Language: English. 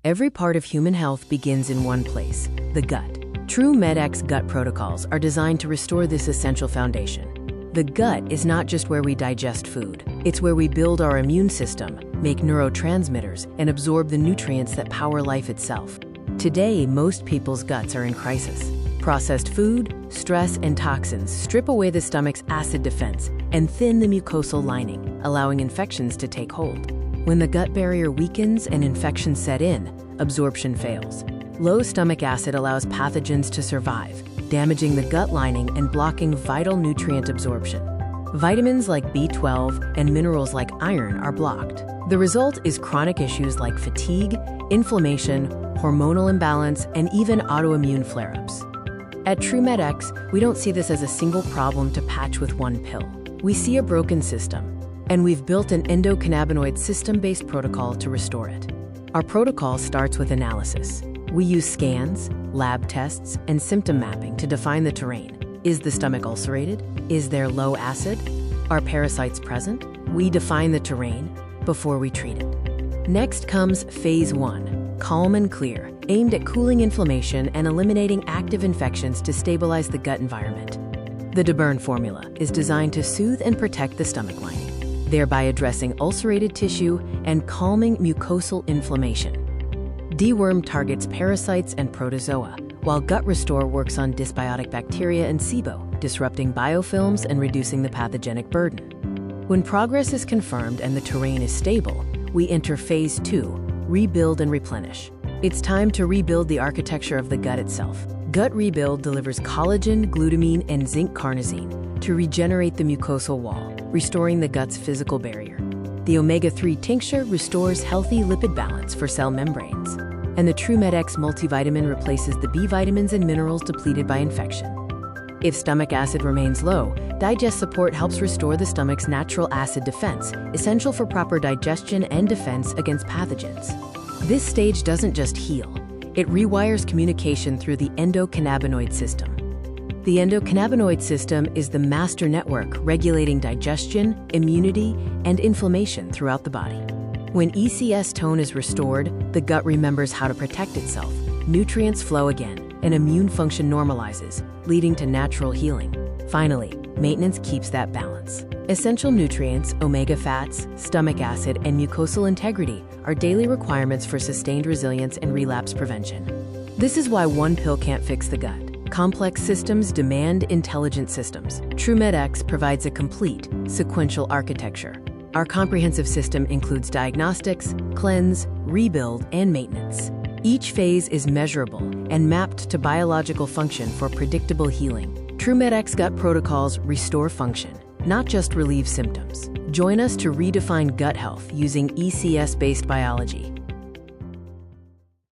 Every part of human health begins in one place, the gut. TrueMedX Gut Protocols are designed to restore this essential foundation. The gut is not just where we digest food. It's where we build our immune system, make neurotransmitters, and absorb the nutrients that power life itself. Today, most people's guts are in crisis. Processed food, stress, and toxins strip away the stomach's acid defense and thin the mucosal lining, allowing infections to take hold. When the gut barrier weakens and infections set in, absorption fails. Low stomach acid allows pathogens to survive, damaging the gut lining and blocking vital nutrient absorption. Vitamins like B12 and minerals like iron are blocked. The result is chronic issues like fatigue, inflammation, hormonal imbalance, and even autoimmune flare-ups. At TrueMedX, we don't see this as a single problem to patch with one pill. We see a broken system, and we've built an endocannabinoid system-based protocol to restore it. Our protocol starts with analysis. We use scans, lab tests, and symptom mapping to define the terrain. Is the stomach ulcerated? Is there low acid? Are parasites present? We define the terrain before we treat it. Next comes phase 1, calm and clear, aimed at cooling inflammation and eliminating active infections to stabilize the gut environment. The DeBurn formula is designed to soothe and protect the stomach lining, thereby addressing ulcerated tissue and calming mucosal inflammation. Deworm targets parasites and protozoa, while Gut Restore works on dysbiotic bacteria and SIBO, disrupting biofilms and reducing the pathogenic burden. When progress is confirmed and the terrain is stable, we enter phase 2, rebuild and replenish. It's time to rebuild the architecture of the gut itself. Gut Rebuild delivers collagen, glutamine, and zinc carnosine to regenerate the mucosal wall, restoring the gut's physical barrier. The omega-3 tincture restores healthy lipid balance for cell membranes. And the TrueMedX multivitamin replaces the B vitamins and minerals depleted by infection. If stomach acid remains low, Digest Support helps restore the stomach's natural acid defense, essential for proper digestion and defense against pathogens. This stage doesn't just heal, it rewires communication through the endocannabinoid system. The endocannabinoid system is the master network regulating digestion, immunity, and inflammation throughout the body. When ECS tone is restored, the gut remembers how to protect itself, nutrients flow again, and immune function normalizes, leading to natural healing. Finally, maintenance keeps that balance. Essential nutrients, omega fats, stomach acid, and mucosal integrity are daily requirements for sustained resilience and relapse prevention. This is why one pill can't fix the gut. Complex systems demand intelligent systems. TrueMedX provides a complete, sequential architecture. Our comprehensive system includes diagnostics, cleanse, rebuild, and maintenance. Each phase is measurable and mapped to biological function for predictable healing. TrueMedX Gut Protocols restore function, not just relieve symptoms. Join us to redefine gut health using ECS-based biology.